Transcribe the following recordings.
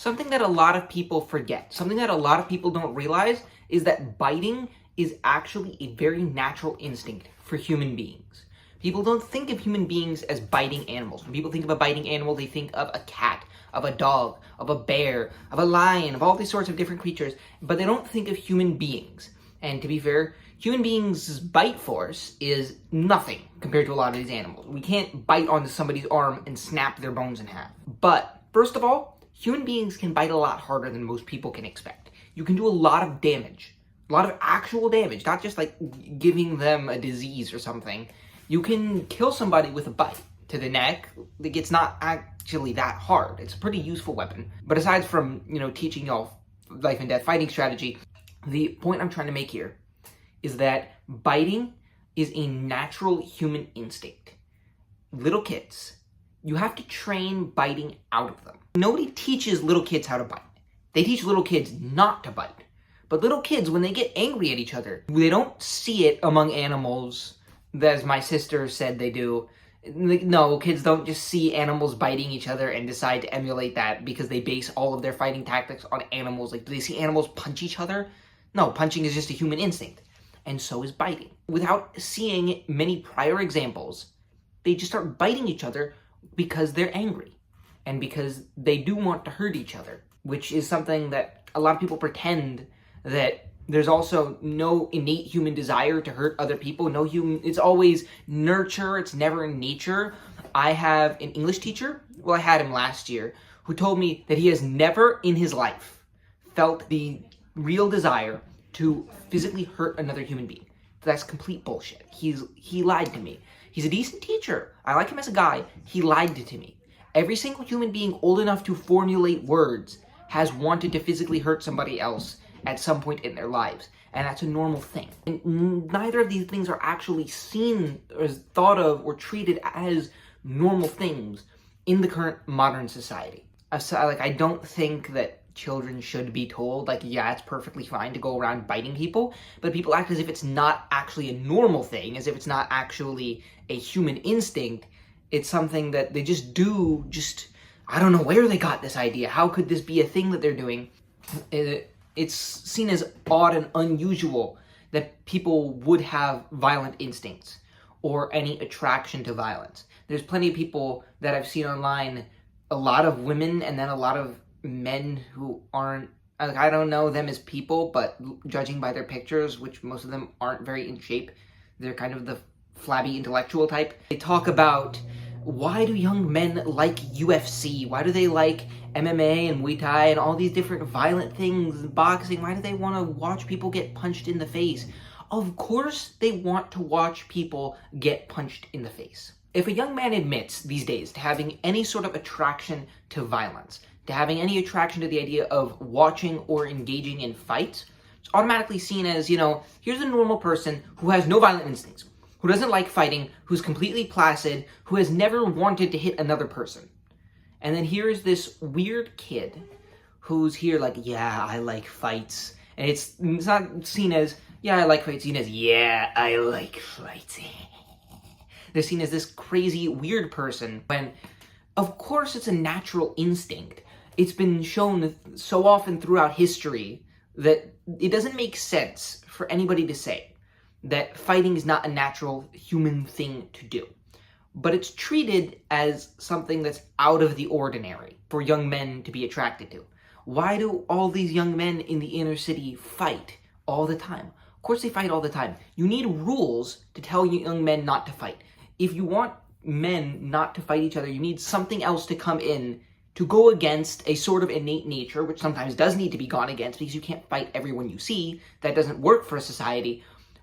Something that a lot of people forget, something that a lot of people don't realize is that biting is actually a very natural instinct for human beings. People don't think of human beings as biting animals. When people think of a biting animal, they think of a cat, of a dog, of a bear, of a lion, of all these sorts of different creatures, but they don't think of human beings. And to be fair, human beings' bite force is nothing compared to a lot of these animals. We can't bite onto somebody's arm and snap their bones in half. But first of all, human beings can bite a lot harder than most people can expect. You can do a lot of damage, a lot of actual damage, not just like giving them a disease or something. You can kill somebody with a bite to the neck. Like, it's not actually that hard. It's a pretty useful weapon. But aside from, teaching y'all life and death fighting strategy, the point I'm trying to make here is that biting is a natural human instinct. Little kids, you have to train biting out of them. Nobody teaches little kids how to bite. They teach little kids not to bite. But little kids, when they get angry at each other, they don't see it among animals, as my sister said they do. No, kids don't just see animals biting each other and decide to emulate that because they base all of their fighting tactics on animals. Like, do they see animals punch each other? No, punching is just a human instinct. And so is biting. Without seeing many prior examples, they just start biting each other because they're angry and because they do want to hurt each other, which is something that a lot of people pretend that there's also no innate human desire to hurt other people. It's always nurture, it's never nature. I have an English teacher, I had him last year, who told me that he has never in his life felt the real desire to physically hurt another human being. That's complete bullshit. He lied to me. He's a decent teacher. I like him as a guy. He lied to me. Every single human being old enough to formulate words has wanted to physically hurt somebody else at some point in their lives. And that's a normal thing. And neither of these things are actually seen or thought of or treated as normal things in the current modern society. I don't think that children should be told, it's perfectly fine to go around biting people, but people act as if it's not actually a normal thing, as if it's not actually a human instinct. It's something that they just do, I don't know where they got this idea. How could this be a thing that they're doing? It's seen as odd and unusual that people would have violent instincts or any attraction to violence. There's plenty of people that I've seen online, a lot of women and then a lot of men who aren't, I don't know them as people, but judging by their pictures, which most of them aren't very in shape, they're kind of the flabby intellectual type. They talk about, why do young men like UFC? Why do they like MMA and Muay Thai and all these different violent things, boxing? Why do they want to watch people get punched in the face? Of course they want to watch people get punched in the face. If a young man admits these days to having any sort of attraction to violence, to having any attraction to the idea of watching or engaging in fights, it's automatically seen as, here's a normal person who has no violent instincts, who doesn't like fighting, who's completely placid, who has never wanted to hit another person. And then here's this weird kid who's here I like fights. And it's not seen as, I like fights, seen as, I like fights. They're seen as this crazy, weird person when, of course, it's a natural instinct. It's been shown so often throughout history that it doesn't make sense for anybody to say that fighting is not a natural human thing to do. But it's treated as something that's out of the ordinary for young men to be attracted to. Why do all these young men in the inner city fight all the time? Of course they fight all the time. You need rules to tell young men not to fight. If you want men not to fight each other, you need something else to come in to go against a sort of innate nature, which sometimes does need to be gone against because you can't fight everyone you see. That doesn't work for a society.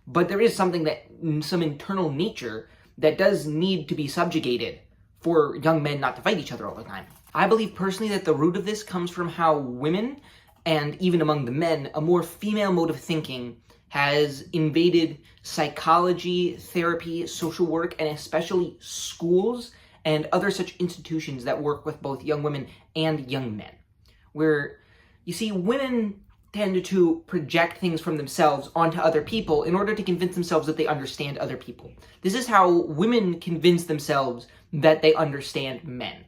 But there is something some internal nature that does need to be subjugated for young men not to fight each other all the time. I believe personally that the root of this comes from how women, and even among the men, a more female mode of thinking has invaded psychology, therapy, social work, and especially schools and other such institutions that work with both young women and young men. Where, you see, women tend to project things from themselves onto other people in order to convince themselves that they understand other people. This is how women convince themselves that they understand men.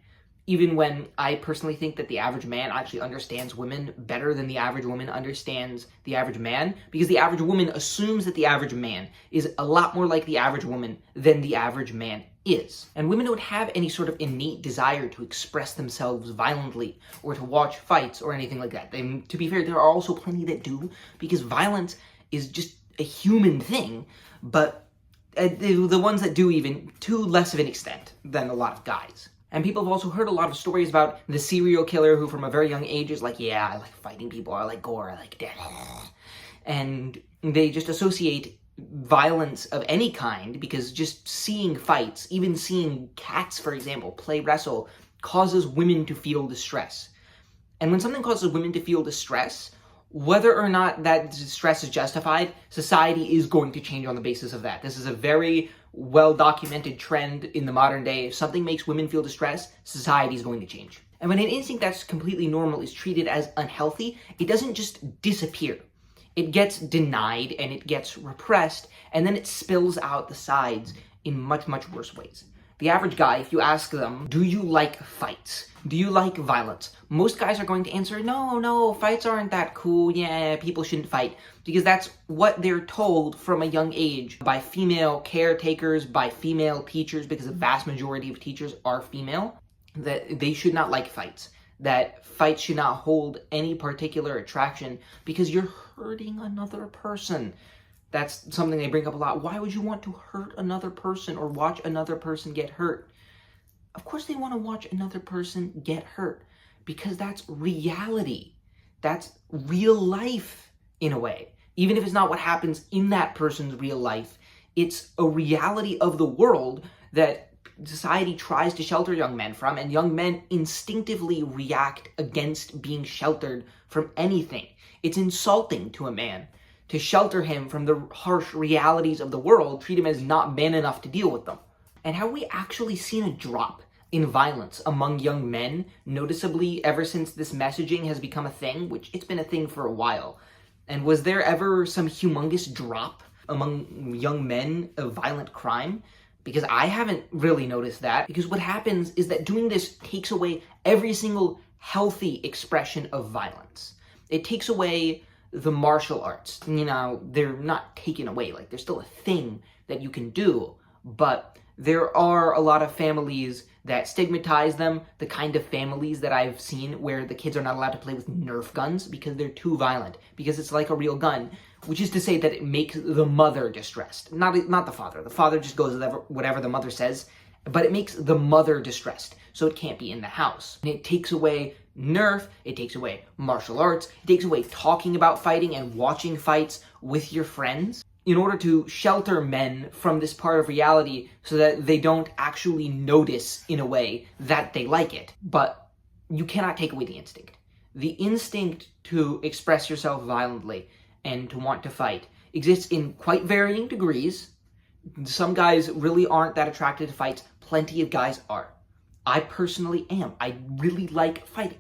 even when I personally think that the average man actually understands women better than the average woman understands the average man, because the average woman assumes that the average man is a lot more like the average woman than the average man is. And women don't have any sort of innate desire to express themselves violently or to watch fights or anything like that. And to be fair, there are also plenty that do, because violence is just a human thing, but the ones that do, even to less of an extent than a lot of guys. And people have also heard a lot of stories about the serial killer who from a very young age is like, yeah, I like fighting people, I like gore, I like death. And they just associate violence of any kind because just seeing fights, even seeing cats, for example, play wrestle, causes women to feel distress. And when something causes women to feel distress, whether or not that distress is justified, society is going to change on the basis of that. This is a very well-documented trend in the modern day. If something makes women feel distressed, society is going to change. And when an instinct that's completely normal is treated as unhealthy, it doesn't just disappear. It gets denied and it gets repressed, and then it spills out the sides in much, much worse ways. The average guy, if you ask them, do you like fights? Do you like violence? Most guys are going to answer, no, fights aren't that cool. Yeah, people shouldn't fight. Because that's what they're told from a young age by female caretakers, by female teachers, because the vast majority of teachers are female, that they should not like fights. That fights should not hold any particular attraction because you're hurting another person. That's something they bring up a lot. Why would you want to hurt another person or watch another person get hurt? Of course they want to watch another person get hurt because that's reality. That's real life in a way. Even if it's not what happens in that person's real life, it's a reality of the world that society tries to shelter young men from, and young men instinctively react against being sheltered from anything. It's insulting to a man to shelter him from the harsh realities of the world, treat him as not man enough to deal with them. And have we actually seen a drop in violence among young men noticeably ever since this messaging has become a thing, which it's been a thing for a while? And was there ever some humongous drop among young men of violent crime? Because I haven't really noticed that, because what happens is that doing this takes away every single healthy expression of violence. It takes away the martial arts. You know, they're not taken away. Like, there's still a thing that you can do, but there are a lot of families that stigmatize them, the kind of families that I've seen where the kids are not allowed to play with Nerf guns because they're too violent, because it's like a real gun, which is to say that it makes the mother distressed, not the father. The father just goes whatever the mother says, but it makes the mother distressed, so it can't be in the house. And it takes away Nerf, it takes away martial arts, it takes away talking about fighting and watching fights with your friends in order to shelter men from this part of reality so that they don't actually notice in a way that they like it. But you cannot take away the instinct. The instinct to express yourself violently and to want to fight exists in quite varying degrees. Some guys really aren't that attracted to fights. Plenty of guys are. I personally am. I really like fighting.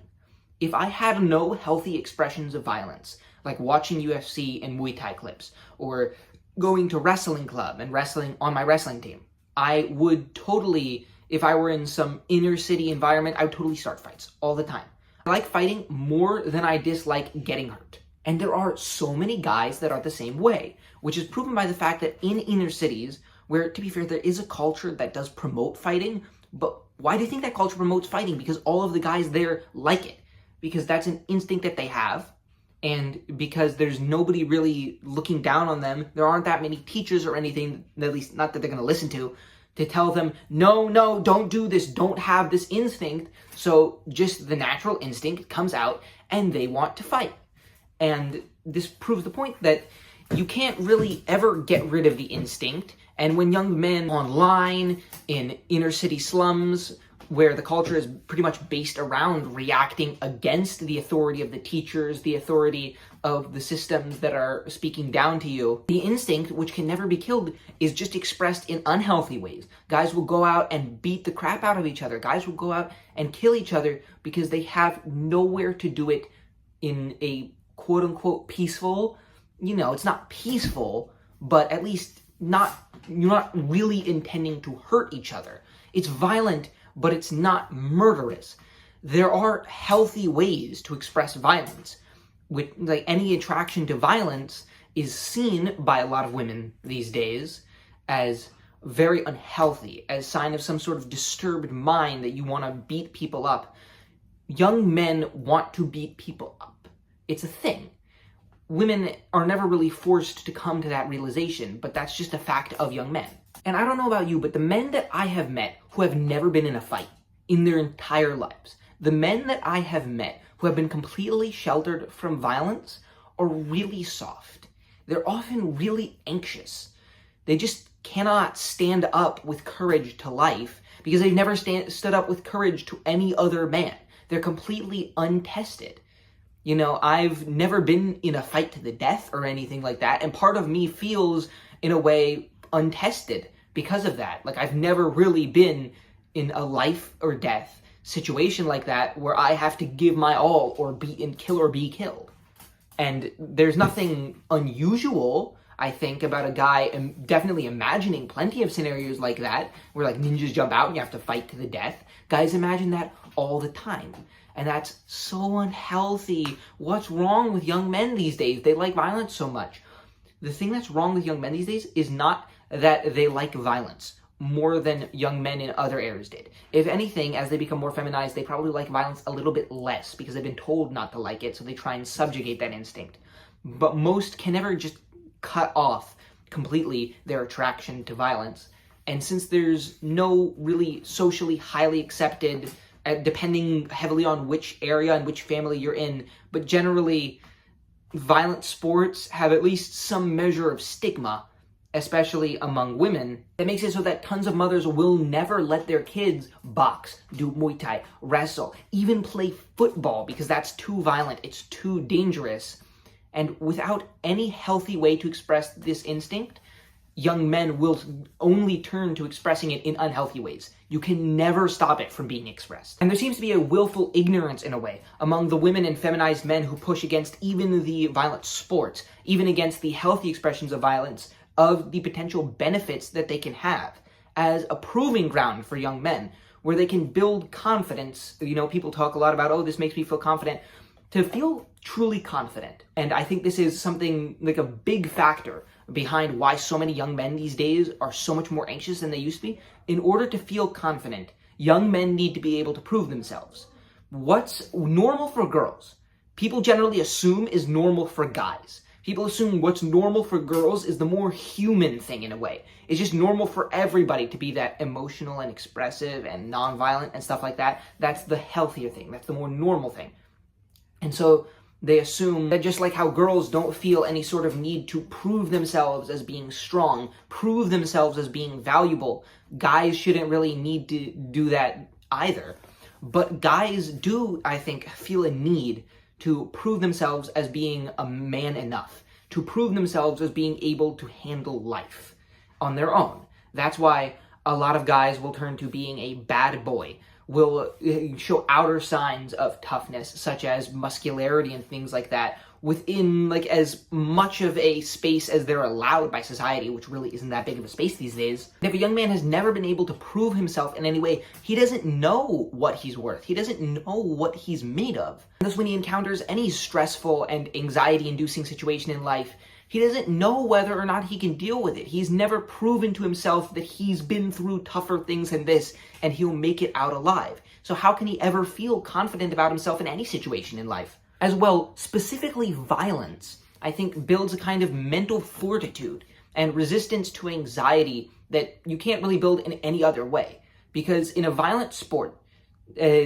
If I had no healthy expressions of violence, like watching UFC and Muay Thai clips, or going to wrestling club and wrestling on my wrestling team, I would totally, if I were in some inner city environment, I would totally start fights all the time. I like fighting more than I dislike getting hurt. And there are so many guys that are the same way, which is proven by the fact that in inner cities, where, to be fair, there is a culture that does promote fighting, but why do you think that culture promotes fighting? Because all of the guys there like it. Because that's an instinct that they have, and because there's nobody really looking down on them. There aren't that many teachers or anything, at least not that they're going to listen to tell them, no, don't do this, don't have this instinct. So just the natural instinct comes out, and they want to fight. And this proves the point that you can't really ever get rid of the instinct. And when young men online, in inner city slums, where the culture is pretty much based around reacting against the authority of the teachers, the authority of the systems that are speaking down to you, the instinct, which can never be killed, is just expressed in unhealthy ways. Guys will go out and beat the crap out of each other. Guys will go out and kill each other because they have nowhere to do it in a quote-unquote peaceful, it's not peaceful, but at least you're not really intending to hurt each other. It's violent, but it's not murderous. There are healthy ways to express violence. With, like, any attraction to violence is seen by a lot of women these days as very unhealthy, as sign of some sort of disturbed mind that you want to beat people up. Young men want to beat people up. It's a thing. Women are never really forced to come to that realization, but that's just a fact of young men. And I don't know about you, but the men that I have met who have never been in a fight in their entire lives, the men that I have met who have been completely sheltered from violence are really soft. They're often really anxious. They just cannot stand up with courage to life because they've never stood up with courage to any other man. They're completely untested. You know, I've never been in a fight to the death or anything like that, and part of me feels, in a way, untested because of that. Like, I've never really been in a life or death situation like that where I have to give my all or kill or be killed. And there's nothing unusual, I think, about a guy definitely imagining plenty of scenarios like that where, like, ninjas jump out and you have to fight to the death. Guys imagine that all the time. And that's so unhealthy. What's wrong with young men these days? They like violence so much. The thing that's wrong with young men these days is not that they like violence more than young men in other eras did. If anything, as they become more feminized, they probably like violence a little bit less because they've been told not to like it, so they try and subjugate that instinct. But most can never just cut off completely their attraction to violence. And since there's no really socially highly accepted, depending heavily on which area and which family you're in, but generally violent sports have at least some measure of stigma, especially among women, that makes it so that tons of mothers will never let their kids box, do Muay Thai, wrestle, even play football because that's too violent, it's too dangerous. And without any healthy way to express this instinct, young men will only turn to expressing it in unhealthy ways. You can never stop it from being expressed. And there seems to be a willful ignorance, in a way, among the women and feminized men who push against even the violent sports, even against the healthy expressions of violence, of the potential benefits that they can have as a proving ground for young men, where they can build confidence. You know, people talk a lot about, oh, this makes me feel confident. To feel truly confident, and I think this is something like a big factor behind why so many young men these days are so much more anxious than they used to be. In order to feel confident, young men need to be able to prove themselves. What's normal for girls, people generally assume is normal for guys. People assume what's normal for girls is the more human thing, in a way. It's just normal for everybody to be that emotional and expressive and nonviolent and stuff like that. That's the healthier thing. That's the more normal thing. And so they assume that just like how girls don't feel any sort of need to prove themselves as being strong, prove themselves as being valuable, guys shouldn't really need to do that either. But guys do, I think, feel a need to prove themselves as being a man enough, to prove themselves as being able to handle life on their own. That's why a lot of guys will turn to being a bad boy, will show outer signs of toughness, such as muscularity and things like that, within like as much of a space as they're allowed by society, which really isn't that big of a space these days. If a young man has never been able to prove himself in any way, he doesn't know what he's worth. He doesn't know what he's made of. And thus when he encounters any stressful and anxiety-inducing situation in life, he doesn't know whether or not he can deal with it. He's never proven to himself that he's been through tougher things than this and he'll make it out alive. So how can he ever feel confident about himself in any situation in life? As well, specifically violence, I think builds a kind of mental fortitude and resistance to anxiety that you can't really build in any other way. Because in a violent sport,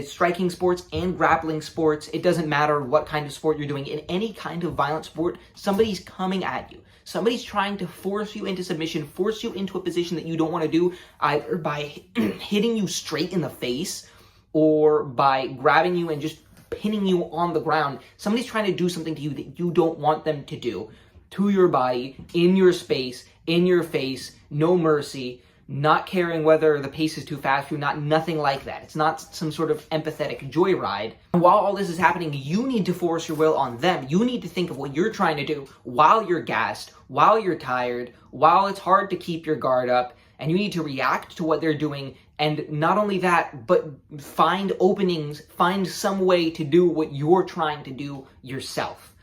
striking sports and grappling sports, it doesn't matter what kind of sport you're doing. In any kind of violent sport, somebody's coming at you. Somebody's trying to force you into submission, force you into a position that you don't want to do, either by hitting you straight in the face or by grabbing you and just pinning you on the ground. Somebody's trying to do something to you that you don't want them to do, to your body, in your space, in your face, no mercy, not caring whether the pace is too fast for you, nothing like that. It's not some sort of empathetic joyride. And while all this is happening, you need to force your will on them. You need to think of what you're trying to do while you're gassed, while you're tired, while it's hard to keep your guard up. and you need to react to what they're doing, and not only that, but find openings, find some way to do what you're trying to do yourself.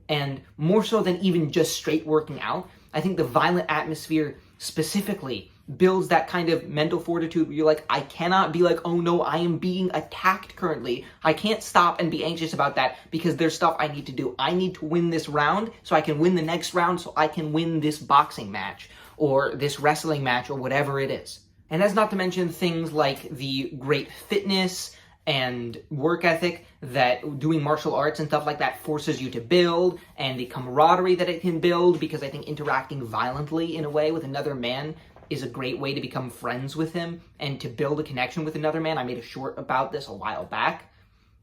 And more so than even just straight working out, I think the violent atmosphere specifically builds that kind of mental fortitude where you're like, I cannot be like, oh no, I am being attacked currently. I can't stop and be anxious about that because there's stuff I need to do. I need to win this round so I can win the next round, so I can win this boxing match or this wrestling match or whatever it is. And that's not to mention things like the great fitness and work ethic that doing martial arts and stuff like that forces you to build, and the camaraderie that it can build, because I think interacting violently in a way with another man is a great way to become friends with him and to build a connection with another man. I made a short about this a while back.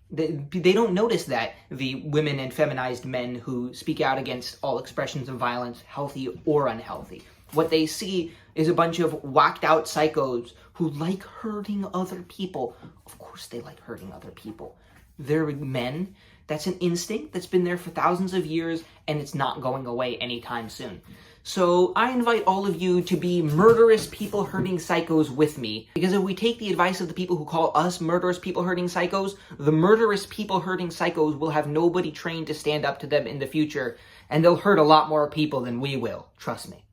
They don't notice that, the women and feminized men who speak out against all expressions of violence, healthy or unhealthy. What they see is a bunch of whacked out psychos who like hurting other people. Of course they like hurting other people. They're men. That's an instinct that's been there for thousands of years, and it's not going away anytime soon. So I invite all of you to be murderous people-hurting psychos with me, because if we take the advice of the people who call us murderous people-hurting psychos, the murderous people-hurting psychos will have nobody trained to stand up to them in the future, and they'll hurt a lot more people than we will, trust me.